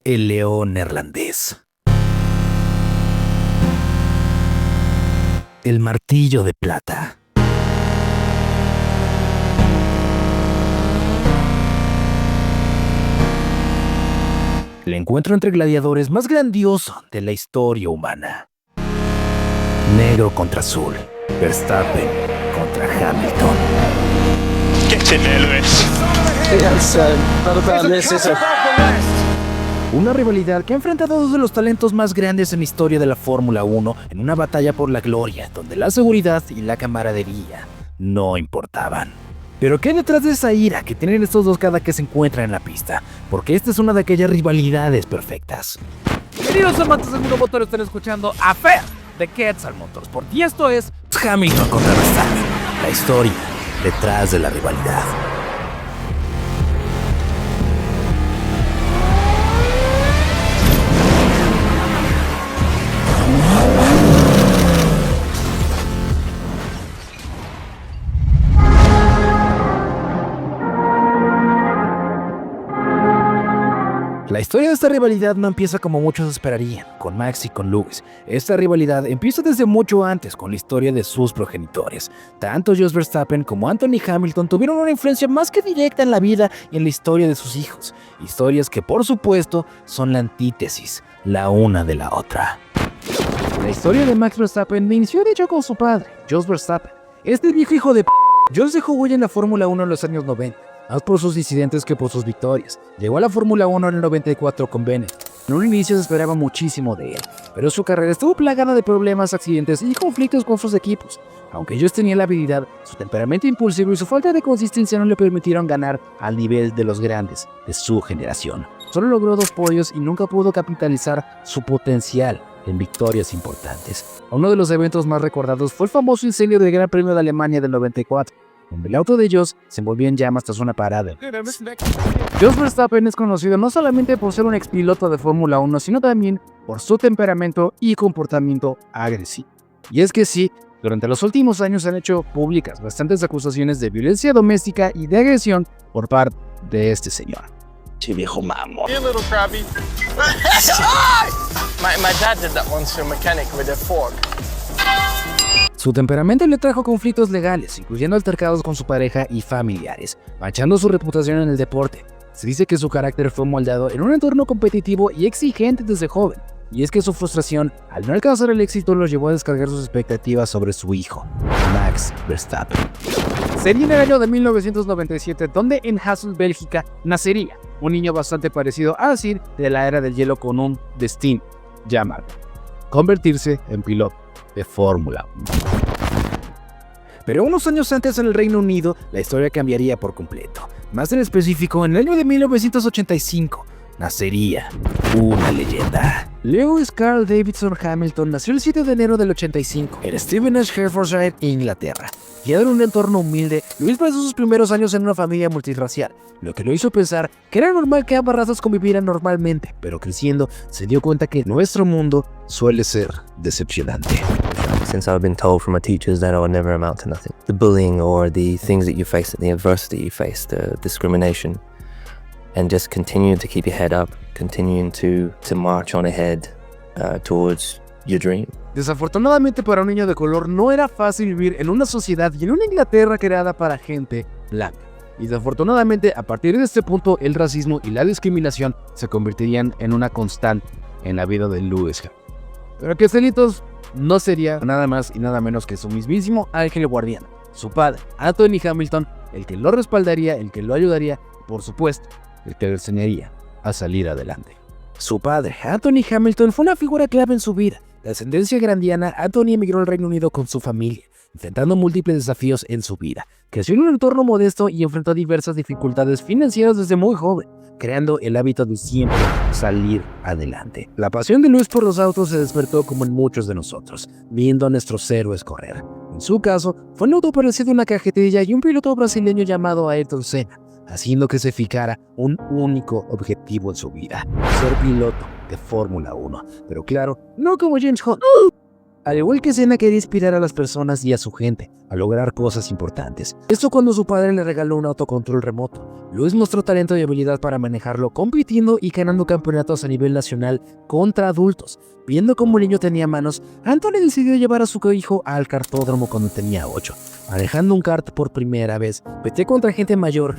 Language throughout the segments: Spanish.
El león neerlandés. El martillo de plata. El encuentro entre gladiadores más grandioso de la historia humana. Negro contra azul. Verstappen contra Hamilton. Get in there, Lewis. Una rivalidad que ha enfrentado a dos de los talentos más grandes en la historia de la Fórmula 1 en una batalla por la gloria, donde la seguridad y la camaradería no importaban. Pero ¿qué hay detrás de esa ira que tienen estos dos cada que se encuentran en la pista? Porque esta es una de aquellas rivalidades perfectas. Queridos amantes del mundo motor, están escuchando Affair de Quetzal Motorsport y esto es Hamilton contra Verstappen, la historia detrás de la rivalidad. La historia de esta rivalidad no empieza como muchos esperarían, con Max y con Lewis. Esta rivalidad empieza desde mucho antes con la historia de sus progenitores. Tanto Jos Verstappen como Anthony Hamilton tuvieron una influencia más que directa en la vida y en la historia de sus hijos. Historias que por supuesto son la antítesis, la una de la otra. La historia de Max Verstappen inició de hecho con su padre, Jos Verstappen. Este viejo hijo de Jos dejó huella en la Fórmula 1 en los años 90. Más por sus incidentes que por sus victorias. Llegó a la Fórmula 1 en el 94 con Bennett. En un inicio se esperaba muchísimo de él, pero su carrera estuvo plagada de problemas, accidentes y conflictos con sus equipos. Aunque Jos tenía la habilidad, su temperamento impulsivo y su falta de consistencia no le permitieron ganar al nivel de los grandes de su generación. Solo logró 2 podios y nunca pudo capitalizar su potencial en victorias importantes. Uno de los eventos más recordados fue el famoso incendio del Gran Premio de Alemania del 94. Donde el auto de Jos se envolvió en llamas tras una parada. Jos Verstappen es conocido no solamente por ser un expiloto de Fórmula 1, sino también por su temperamento y comportamiento agresivo. Y es que sí, durante los últimos años se han hecho públicas bastantes acusaciones de violencia doméstica y de agresión por parte de este señor. Che viejo mamón. You little crabby. my dad did that once to a mechanic with a fork. Su temperamento le trajo conflictos legales, incluyendo altercados con su pareja y familiares, manchando su reputación en el deporte. Se dice que su carácter fue moldado en un entorno competitivo y exigente desde joven, y es que su frustración al no alcanzar el éxito lo llevó a descargar sus expectativas sobre su hijo, Max Verstappen. Sería en el año de 1997 donde en Hasselt, Bélgica, nacería un niño bastante parecido a Sid de la era del hielo con un destino llamado convertirse en piloto de Fórmula 1. Pero unos años antes en el Reino Unido, la historia cambiaría por completo. Más en específico, en el año de 1985, nacería una leyenda. Lewis Carl Davidson Hamilton nació el 7 de enero del 85 en Stevenage, Hertfordshire, Inglaterra. Criado en un entorno humilde, Lewis pasó sus primeros años en una familia multirracial, lo que lo hizo pensar que era normal que ambas razas convivieran normalmente, pero creciendo se dio cuenta que nuestro mundo suele ser decepcionante. Since I've been told from my teachers that I would never amount to nothing. The bullying or the things that you face, the adversity you face, the discrimination, and just continuing to keep your head up, continuing to march on ahead towards your dream. Desafortunadamente para un niño de color no era fácil vivir en una sociedad y en una Inglaterra creada para gente blanca. Y desafortunadamente a partir de este punto el racismo y la discriminación se convertirían en una constante en la vida de Lewis Hamilton. Pero que Celitos no sería nada más y nada menos que su mismísimo ángel guardián, su padre, Anthony Hamilton, el que lo respaldaría, el que lo ayudaría y por supuesto, el que le enseñaría a salir adelante. Su padre, Anthony Hamilton, fue una figura clave en su vida. De ascendencia grandiana, Anthony emigró al Reino Unido con su familia, enfrentando múltiples desafíos en su vida. Creció en un entorno modesto y enfrentó diversas dificultades financieras desde muy joven, creando el hábito de siempre salir adelante. La pasión de Lewis por los autos se despertó como en muchos de nosotros, viendo a nuestros héroes correr. En su caso, fue un auto parecido a una cajetilla y un piloto brasileño llamado Ayrton Senna, haciendo que se fijara un único objetivo en su vida: ser piloto de Fórmula 1. Pero claro, no como James Hunt, Al igual que Senna quería inspirar a las personas y a su gente a lograr cosas importantes. Esto cuando su padre le regaló un autocontrol remoto. Lewis mostró talento y habilidad para manejarlo, compitiendo y ganando campeonatos a nivel nacional contra adultos. Viendo cómo el niño tenía manos, Anthony decidió llevar a su hijo al kartódromo cuando tenía 8. Manejando un kart por primera vez, peleó contra gente mayor,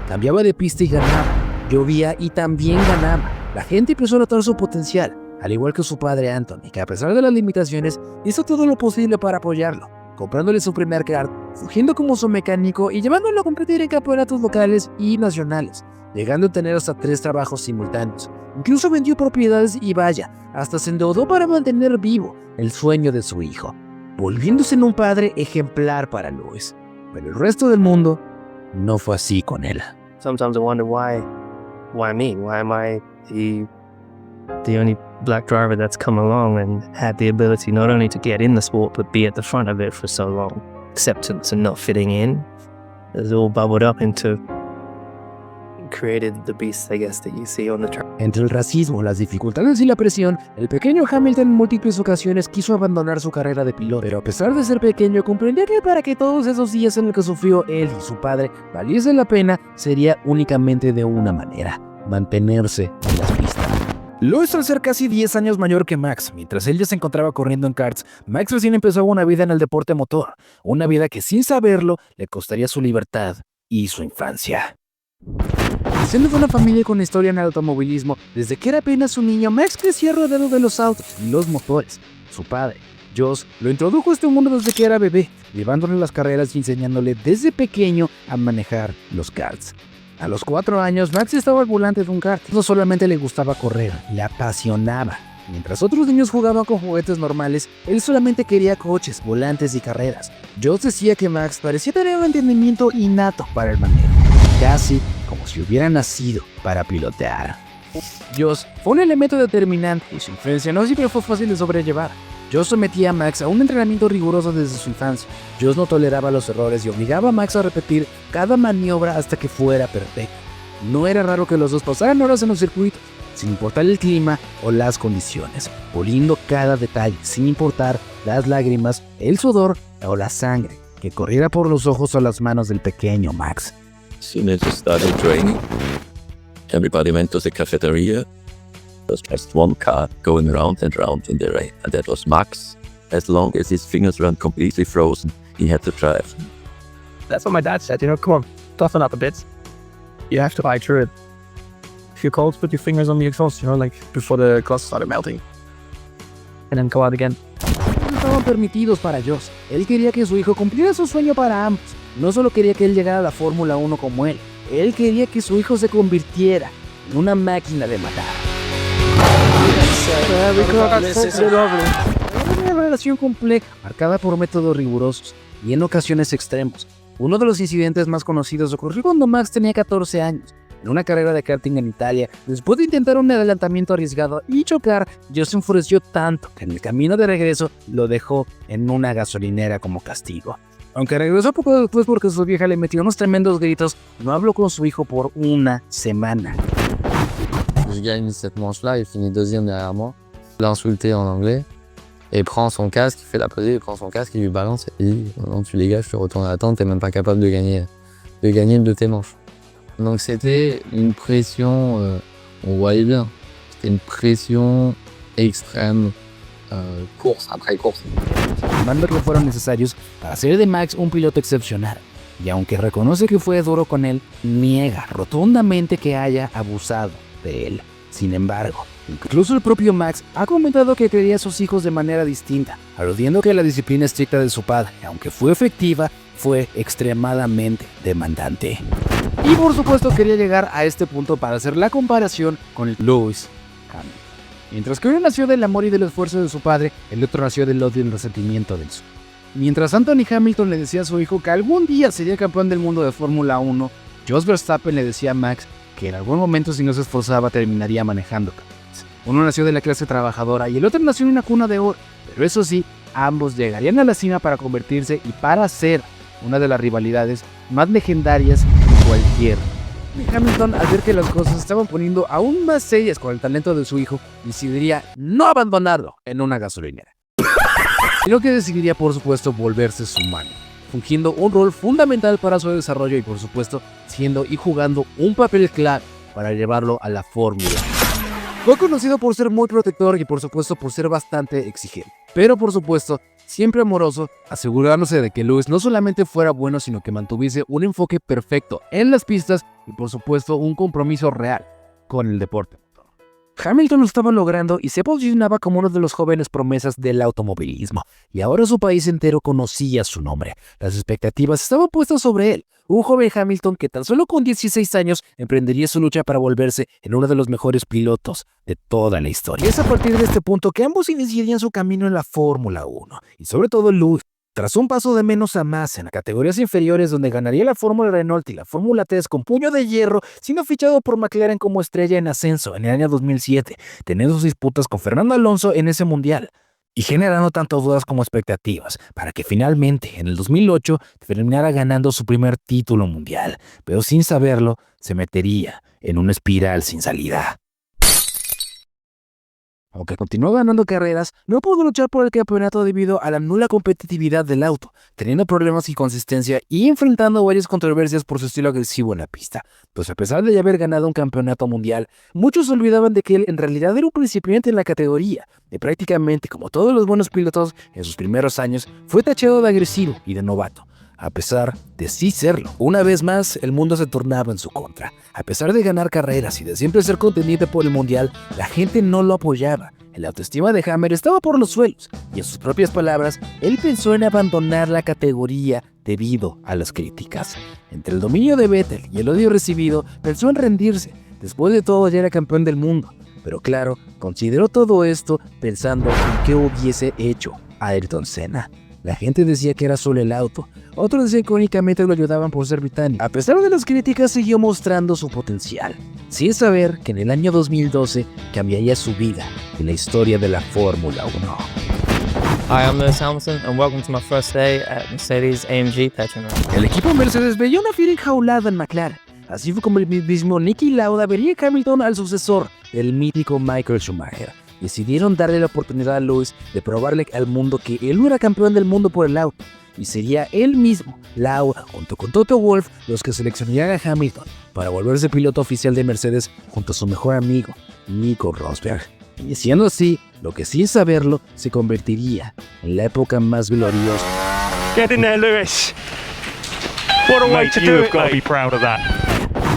cambiaba de pista y ganaba. Llovía y también ganaba. La gente empezó a notar su potencial, al igual que su padre Anthony, que a pesar de las limitaciones, hizo todo lo posible para apoyarlo, comprándole su primer kart, fungiendo como su mecánico y llevándolo a competir en campeonatos locales y nacionales, llegando a tener hasta 3 trabajos simultáneos. Incluso vendió propiedades y vaya, hasta se endeudó para mantener vivo el sueño de su hijo, volviéndose en un padre ejemplar para Lewis. Pero el resto del mundo no fue así con él. Sometimes I wonder why me? Why am I the only black driver that's come along and had the ability not only to get in the sport but be at the front of it for so long? Acceptance and not fitting in has all bubbled up into created the beast, I guess, that you see on the track. Entre el racismo, las dificultades y la presión, el pequeño Hamilton en múltiples ocasiones quiso abandonar su carrera de piloto, pero a pesar de ser pequeño, comprendía que para que todos esos días en los que sufrió él y su padre valiesen la pena, sería únicamente de una manera: mantenerse en las pistas. Lewis, al ser casi 10 años mayor que Max, mientras él ya se encontraba corriendo en karts, Max recién empezó una vida en el deporte motor, una vida que sin saberlo le costaría su libertad y su infancia. Siendo de una familia con historia en el automovilismo, desde que era apenas un niño, Max crecía rodeado de los autos y los motores. Su padre, Joss, lo introdujo a este mundo desde que era bebé, llevándole las carreras y enseñándole desde pequeño a manejar los karts. A los 4 años, Max estaba al volante de un kart. No solamente le gustaba correr, le apasionaba. Mientras otros niños jugaban con juguetes normales, él solamente quería coches, volantes y carreras. Joss decía que Max parecía tener un entendimiento innato para el manejo, casi como si hubiera nacido para pilotear. Joss fue un elemento determinante y su influencia no siempre fue fácil de sobrellevar. Joss sometía a Max a un entrenamiento riguroso desde su infancia. Joss no toleraba los errores y obligaba a Max a repetir cada maniobra hasta que fuera perfecta. No era raro que los dos pasaran horas en los circuitos, sin importar el clima o las condiciones, puliendo cada detalle, sin importar las lágrimas, el sudor o la sangre que corriera por los ojos o las manos del pequeño Max. As soon as I started training, everybody went to the cafeteria. There was just one car going round and round in the rain, and that was Max. As long as his fingers weren't completely frozen, he had to drive. That's what my dad said, come on, toughen up a bit. You have to fight through it. If you're cold, put your fingers on the exhaust, like before the glass started melting. And then go out again. No estaban permitidos para Joss. Él quería que su hijo cumpliera su sueño para ambos. No solo quería que él llegara a la Fórmula 1 como él quería que su hijo se convirtiera en una máquina de matar. Una relación compleja, marcada por métodos rigurosos y en ocasiones extremos. Uno de los incidentes más conocidos ocurrió cuando Max tenía 14 años. En una carrera de karting en Italia, después de intentar un adelantamiento arriesgado y chocar, Joss se enfureció tanto que en el camino de regreso lo dejó en una gasolinera como castigo. Aunque regresó poco después porque su vieja le metió unos tremendos gritos, no habló con su hijo por una semana. Je gagne cette manche-là, il finit deuxième derrière moi. Il l'a insulté en anglais et prend son casque, il fait la pesée, il prend son casque, il lui balance et il dit non, tu dégages, tu retournes à la tente, t'es même pas capable de gagner une de tes manches. Donc c'était une pression, on voyait bien, c'était une pression extrême, course après course. Mandos que fueron necesarios para hacer de Max un piloto excepcional. Y aunque reconoce que fue duro con él, niega rotundamente que haya abusado de él. Sin embargo, incluso el propio Max ha comentado que quería a sus hijos de manera distinta, aludiendo que la disciplina estricta de su padre, aunque fue efectiva, fue extremadamente demandante. Y por supuesto quería llegar a este punto para hacer la comparación con Lewis Hamilton. Mientras que uno nació del amor y del esfuerzo de su padre, el otro nació del odio y el resentimiento del suyo. Mientras Anthony Hamilton le decía a su hijo que algún día sería campeón del mundo de Fórmula 1, Jos Verstappen le decía a Max que en algún momento, si no se esforzaba, terminaría manejando camiones. Uno nació de la clase trabajadora y el otro nació en una cuna de oro, pero eso sí, ambos llegarían a la cima para convertirse y para ser una de las rivalidades más legendarias de cualquier. Hamilton, al ver que las cosas se estaban poniendo aún más serias con el talento de su hijo, decidiría no abandonarlo en una gasolinera. sino que decidiría por supuesto volverse su mano, fungiendo un rol fundamental para su desarrollo y por supuesto siendo y jugando un papel clave para llevarlo a la Fórmula 1. Fue conocido por ser muy protector y por supuesto por ser bastante exigente, pero por supuesto siempre amoroso, asegurándose de que Lewis no solamente fuera bueno, sino que mantuviese un enfoque perfecto en las pistas y por supuesto un compromiso real con el deporte. Hamilton lo estaba logrando y se posicionaba como uno de los jóvenes promesas del automovilismo, y ahora su país entero conocía su nombre. Las expectativas estaban puestas sobre él, un joven Hamilton que tan solo con 16 años emprendería su lucha para volverse en uno de los mejores pilotos de toda la historia. Y es a partir de este punto que ambos iniciarían su camino en la Fórmula 1, y sobre todo Lewis, tras un paso de menos a más en las categorías inferiores donde ganaría la Fórmula Renault y la Fórmula 3 con puño de hierro, siendo fichado por McLaren como estrella en ascenso en el año 2007, teniendo sus disputas con Fernando Alonso en ese mundial, y generando tanto dudas como expectativas, para que finalmente en el 2008 terminara ganando su primer título mundial, pero sin saberlo se metería en una espiral sin salida. Aunque continuó ganando carreras, no pudo luchar por el campeonato debido a la nula competitividad del auto, teniendo problemas de inconsistencia y enfrentando varias controversias por su estilo agresivo en la pista. Pues a pesar de ya haber ganado un campeonato mundial, muchos olvidaban de que él en realidad era un principiante en la categoría, y prácticamente como todos los buenos pilotos en sus primeros años, fue tachado de agresivo y de novato. A pesar de sí serlo, una vez más el mundo se tornaba en su contra. A pesar de ganar carreras y de siempre ser contendiente por el mundial, la gente no lo apoyaba. La autoestima de Hammer estaba por los suelos, y en sus propias palabras, él pensó en abandonar la categoría debido a las críticas. Entre el dominio de Vettel y el odio recibido, pensó en rendirse. Después de todo ya era campeón del mundo, pero claro, consideró todo esto pensando en qué hubiese hecho Ayrton Senna. La gente decía que era solo el auto, otros decían que únicamente lo ayudaban por ser británico. A pesar de las críticas, siguió mostrando su potencial, sin saber que en el año 2012 cambiaría su vida y la historia de la Fórmula 1. Hi, I'm Lewis Hamilton and welcome to my first day at Mercedes-AMG Petronas. El equipo Mercedes veía una fiera enjaulada en McLaren. Así fue como el mismo Niki Lauda vería a Hamilton al sucesor del mítico Michael Schumacher. Decidieron darle la oportunidad a Lewis de probarle al mundo que él no era campeón del mundo por el auto, y sería él mismo, Lauda, junto con Toto Wolff, los que seleccionarían a Hamilton para volverse piloto oficial de Mercedes junto a su mejor amigo, Nico Rosberg. Y siendo así, lo que sin saberlo se convertiría en la época más gloriosa. Get in there, Lewis. What a way to do it, mate. Be proud of that.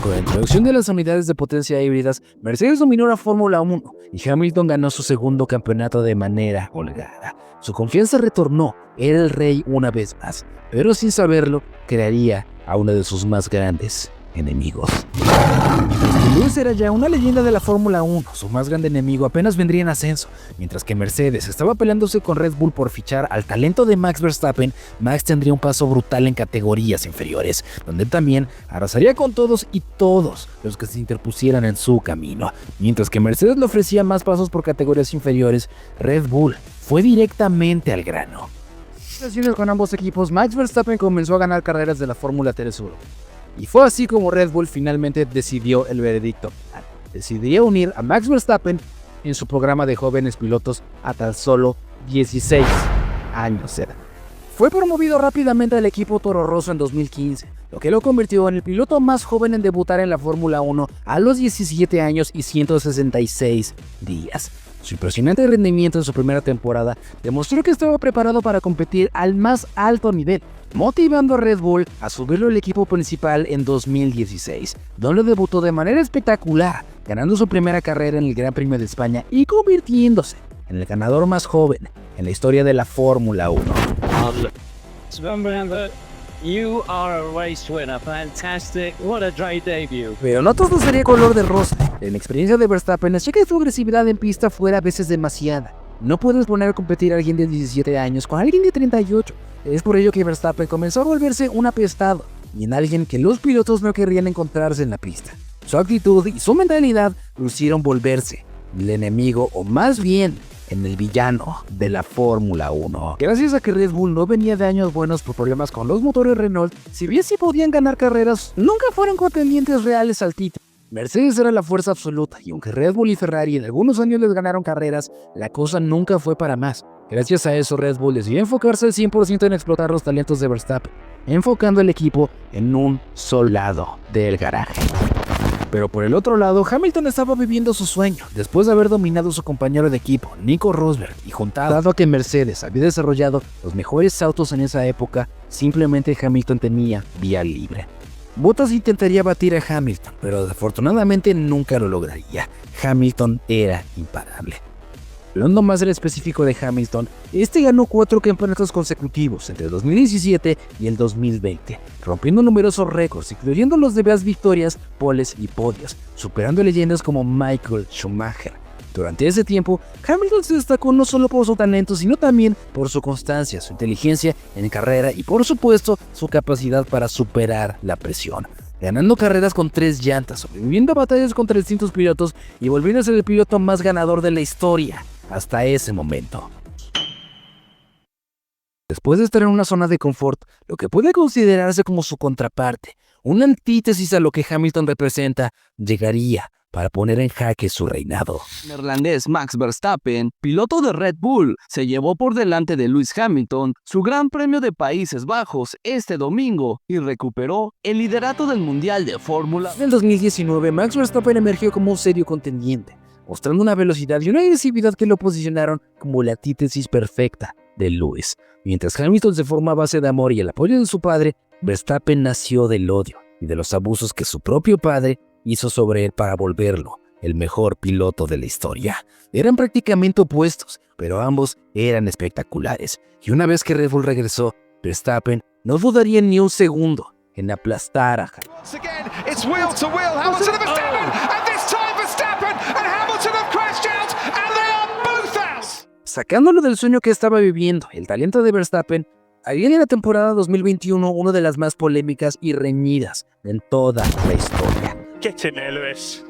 Con la introducción de las unidades de potencia híbridas, Mercedes dominó la Fórmula 1 y Hamilton ganó su segundo campeonato de manera holgada. Su confianza retornó, era el rey una vez más, pero sin saberlo, crearía a uno de sus más grandes enemigos. Lewis era ya una leyenda de la Fórmula 1, su más grande enemigo apenas vendría en ascenso. Mientras que Mercedes estaba peleándose con Red Bull por fichar al talento de Max Verstappen, Max tendría un paso brutal en categorías inferiores, donde también arrasaría con todos y todos los que se interpusieran en su camino. Mientras que Mercedes le ofrecía más pasos por categorías inferiores, Red Bull fue directamente al grano. Con ambos equipos, Max Verstappen comenzó a ganar carreras de la Fórmula 3 Euro. Y fue así como Red Bull finalmente decidió el veredicto. Decidió unir a Max Verstappen en su programa de jóvenes pilotos a tan solo 16 años de edad. Fue promovido rápidamente al equipo Toro Rosso en 2015, lo que lo convirtió en el piloto más joven en debutar en la Fórmula 1 a los 17 años y 166 días. Su impresionante rendimiento en su primera temporada demostró que estaba preparado para competir al más alto nivel, motivando a Red Bull a subirlo al equipo principal en 2016, donde debutó de manera espectacular, ganando su primera carrera en el Gran Premio de España y convirtiéndose en el ganador más joven en la historia de la Fórmula 1. You are a race winner. Fantastic. What a great debut. Pero no todo sería color de rosa. En la experiencia de Verstappen, hacía que su agresividad en pista fuera a veces demasiada. No puedes poner a competir a alguien de 17 años con alguien de 38. Es por ello que Verstappen comenzó a volverse un apestado y en alguien que los pilotos no querrían encontrarse en la pista. Su actitud y su mentalidad lo hicieron volverse el enemigo, o más bien en el villano de la Fórmula 1. Gracias a que Red Bull no venía de años buenos por problemas con los motores Renault, si bien sí podían ganar carreras, nunca fueron contendientes reales al título. Mercedes era la fuerza absoluta, y aunque Red Bull y Ferrari en algunos años les ganaron carreras, la cosa nunca fue para más. Gracias a eso, Red Bull decidió enfocarse al 100% en explotar los talentos de Verstappen, enfocando el equipo en un solo lado del garaje. Pero por el otro lado, Hamilton estaba viviendo su sueño, después de haber dominado a su compañero de equipo, Nico Rosberg, y juntado a que Mercedes había desarrollado los mejores autos en esa época, simplemente Hamilton tenía vía libre. Bottas intentaría batir a Hamilton, pero desafortunadamente nunca lo lograría. Hamilton era imparable. Hablando más del específico de Hamilton, este ganó 4 campeonatos consecutivos entre el 2017 y el 2020, rompiendo numerosos récords, incluyendo los de más victorias, poles y podios, superando leyendas como Michael Schumacher. Durante ese tiempo, Hamilton se destacó no solo por su talento, sino también por su constancia, su inteligencia en carrera y por supuesto su capacidad para superar la presión, ganando carreras con 3 llantas, sobreviviendo a batallas contra distintos pilotos y volviendo a ser el piloto más ganador de la historia hasta ese momento. Después de estar en una zona de confort, lo que puede considerarse como su contraparte, una antítesis a lo que Hamilton representa, llegaría para poner en jaque su reinado. El neerlandés Max Verstappen, piloto de Red Bull, se llevó por delante de Lewis Hamilton su Gran Premio de Países Bajos este domingo y recuperó el liderato del Mundial de Fórmula. En el 2019, Max Verstappen emergió como un serio contendiente, mostrando una velocidad y una agresividad que lo posicionaron como la antítesis perfecta de Lewis. Mientras Hamilton se formó a base de amor y el apoyo de su padre, Verstappen nació del odio y de los abusos que su propio padre hizo sobre él para volverlo el mejor piloto de la historia. Eran prácticamente opuestos, pero ambos eran espectaculares. Y una vez que Red Bull regresó, Verstappen no dudaría ni un segundo en aplastar a Hamilton. Sacándolo del sueño que estaba viviendo, el talento de Verstappen había en la temporada 2021 una de las más polémicas y reñidas en toda la historia. Get in there, Lewis.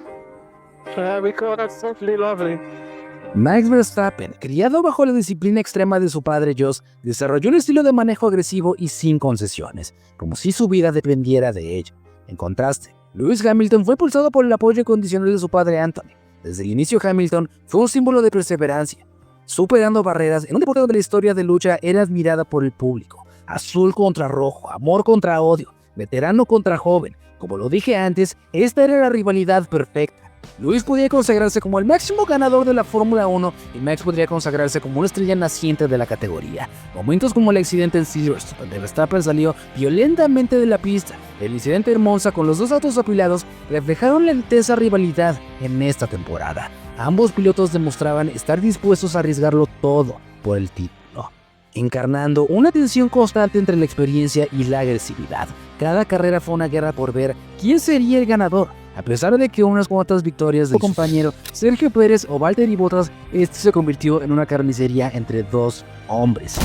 Max Verstappen, criado bajo la disciplina extrema de su padre Jos, desarrolló un estilo de manejo agresivo y sin concesiones, como si su vida dependiera de ello. En contraste, Lewis Hamilton fue impulsado por el apoyo incondicional de su padre Anthony. Desde el inicio, Hamilton fue un símbolo de perseverancia, superando barreras en un deporte donde la historia de lucha era admirada por el público. Azul contra rojo, amor contra odio, veterano contra joven. Como lo dije antes, esta era la rivalidad perfecta. Lewis podía consagrarse como el máximo ganador de la Fórmula 1 y Max podría consagrarse como una estrella naciente de la categoría. Momentos como el accidente en Silverstone, donde Verstappen salió violentamente de la pista, el incidente en Monza con los 2 autos apilados, reflejaron la intensa rivalidad en esta temporada. Ambos pilotos demostraban estar dispuestos a arriesgarlo todo por el título, encarnando una tensión constante entre la experiencia y la agresividad. Cada carrera fue una guerra por ver quién sería el ganador. A pesar de que unas cuantas victorias de su compañero Sergio Pérez o Valtteri Bottas, este se convirtió en una carnicería entre 2 hombres.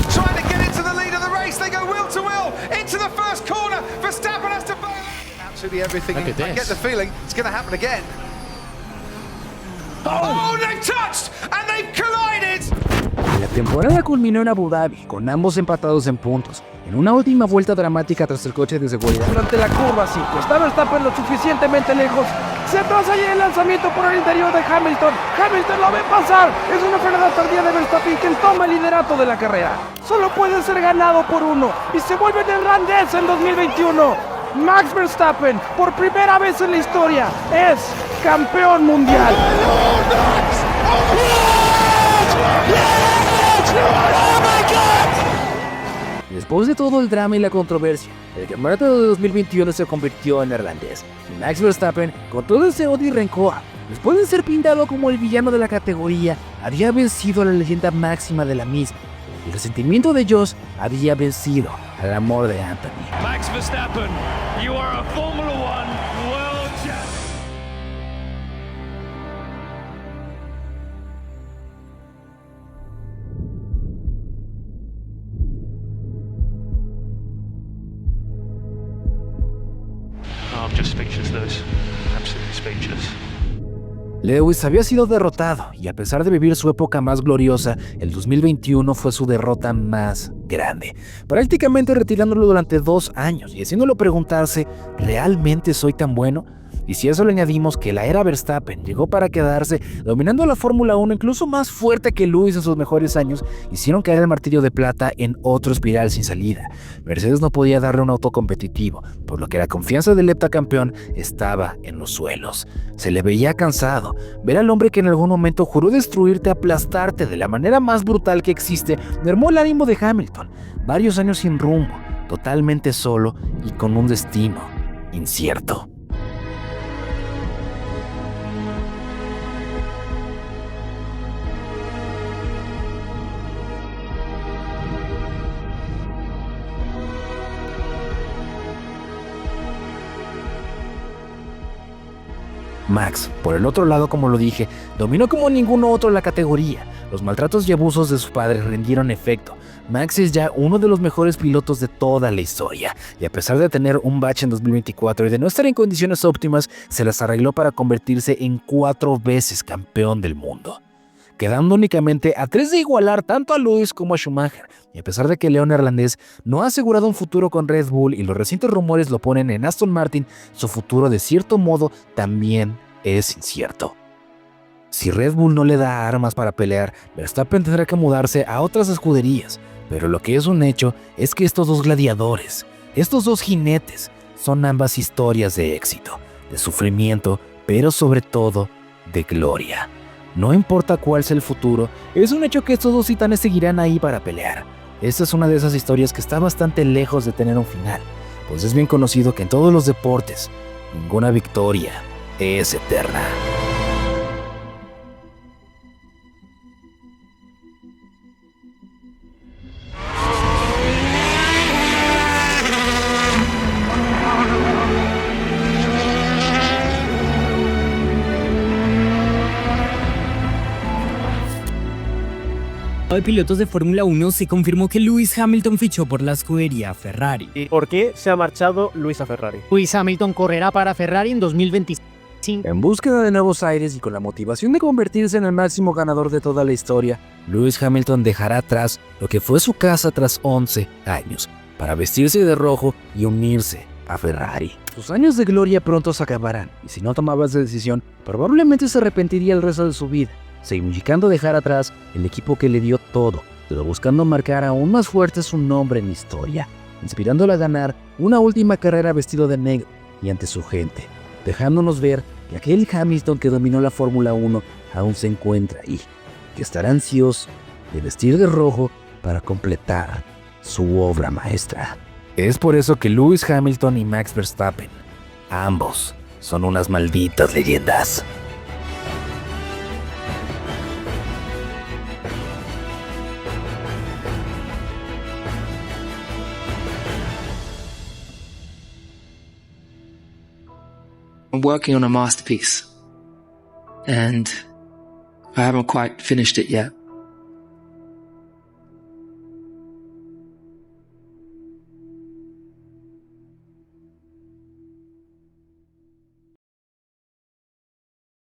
La temporada culminó en Abu Dhabi, con ambos empatados en puntos, en una última vuelta dramática tras el coche de seguridad. Durante la curva 5, está Verstappen lo suficientemente lejos. Se atrasa ya el lanzamiento por el interior de Hamilton. Hamilton lo ve pasar. Es una frenada tardía de Verstappen quien toma el liderato de la carrera. Solo puede ser ganado por uno y se vuelve neerlandés en 2021. Max Verstappen, por primera vez en la historia, es campeón mundial. Después de todo el drama y la controversia, el campeonato de 2021 se convirtió en neerlandés. Y Max Verstappen, con todo ese odio y rencor, después de ser pintado como el villano de la categoría, había vencido a la leyenda máxima de la misma. El resentimiento de Jos había vencido al amor de Anthony. Max Verstappen, you are a Formula 1 world champion. Oh, I'm just speechless, Lewis. Absolutely speechless. Lewis había sido derrotado y a pesar de vivir su época más gloriosa, el 2021 fue su derrota más grande, prácticamente retirándolo durante 2 años y haciéndolo preguntarse, ¿realmente soy tan bueno? Y si a eso le añadimos que la era Verstappen llegó para quedarse, dominando la Fórmula 1 incluso más fuerte que Lewis en sus mejores años, hicieron caer el martillo de plata en otro espiral sin salida. Mercedes no podía darle un auto competitivo, por lo que la confianza del heptacampeón estaba en los suelos. Se le veía cansado. Ver al hombre que en algún momento juró destruirte, aplastarte de la manera más brutal que existe, mermó el ánimo de Hamilton. Varios años sin rumbo, totalmente solo y con un destino incierto. Max, por el otro lado, como lo dije, dominó como ninguno otro la categoría. Los maltratos y abusos de su padre rendieron efecto. Max es ya uno de los mejores pilotos de toda la historia, y a pesar de tener un bache en 2024 y de no estar en condiciones óptimas, se las arregló para convertirse en 4 veces campeón del mundo, quedando únicamente a 3 de igualar tanto a Lewis como a Schumacher. Y a pesar de que el león neerlandés no ha asegurado un futuro con Red Bull y los recientes rumores lo ponen en Aston Martin, su futuro de cierto modo también es incierto. Si Red Bull no le da armas para pelear, Verstappen tendrá que mudarse a otras escuderías, pero lo que es un hecho es que estos dos gladiadores, estos dos jinetes, son ambas historias de éxito, de sufrimiento, pero sobre todo de gloria. No importa cuál sea el futuro, es un hecho que estos dos titanes seguirán ahí para pelear. Esta es una de esas historias que está bastante lejos de tener un final, pues es bien conocido que en todos los deportes, ninguna victoria es eterna. De pilotos de Fórmula 1 se confirmó que Lewis Hamilton fichó por la escudería Ferrari. ¿Y por qué se ha marchado Lewis a Ferrari? Lewis Hamilton correrá para Ferrari en 2025. En búsqueda de nuevos aires y con la motivación de convertirse en el máximo ganador de toda la historia, Lewis Hamilton dejará atrás lo que fue su casa tras 11 años, para vestirse de rojo y unirse a Ferrari. Sus años de gloria pronto se acabarán, y si no tomaba esa decisión, probablemente se arrepentiría el resto de su vida, significando dejar atrás el equipo que le dio todo, pero buscando marcar aún más fuerte su nombre en la historia, inspirándolo a ganar una última carrera vestido de negro y ante su gente, dejándonos ver que aquel Hamilton que dominó la Fórmula 1 aún se encuentra ahí, que estará ansioso de vestir de rojo para completar su obra maestra. Es por eso que Lewis Hamilton y Max Verstappen, ambos, son unas malditas leyendas. I'm working on a masterpiece, and I haven't quite finished it yet.